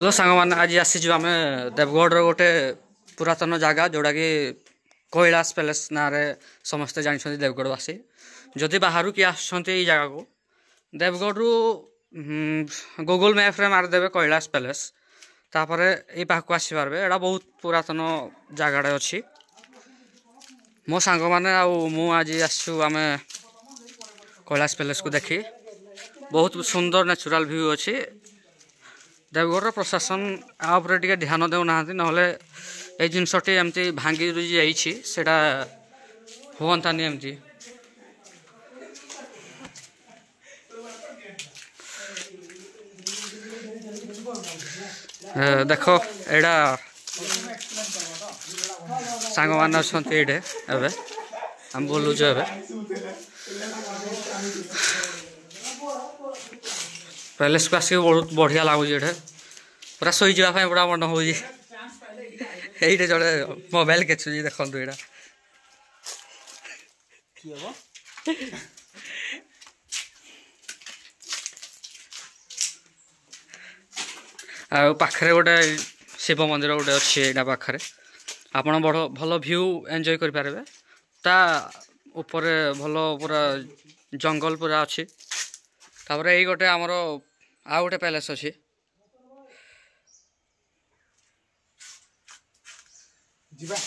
hello सांग मैंने आज आसीचु आम देवगढ़ गोटे पुरातन जगह जोड़ा कि कैलाश पैलेस ना समस्ते जानते देवगढ़वासी जदि बाहर किए आसुँच जगह को देवगढ़ रु गूगल मैप रे मारिदेवे कैलाश पैलेस तापर ये पाक आसीपारे एटा बहुत पुरातन जगह अच्छी मो सांग मैंने आज आसु आम कैलाश पैलेस को देखी बहुत सुंदर नेचुरल व्यू अच्छी देवगढ़ प्रशासन आउपर टे ध्यान देना ना ये जिनसटी एमती भांगी जाटा हुआंतानी एमती देख एड़ा सांग मान ये आम बोलुच पैलेस को आसिक बहुत बढ़िया लगुच ये पूरा शोई जावाई पूरा मन हो जड़े मोबाइल केचुची देखु यहाँ पाखे गोटे शिव मंदिर गोटे अच्छे यहाँ पाखे आपड़ बड़ भल व्यू एंजॉय करें ता ऊपर भल पूरा जंगल पूरा अच्छी तापर यही गोटे आमर आ गोटे पैलेस अच्छी ଯିବା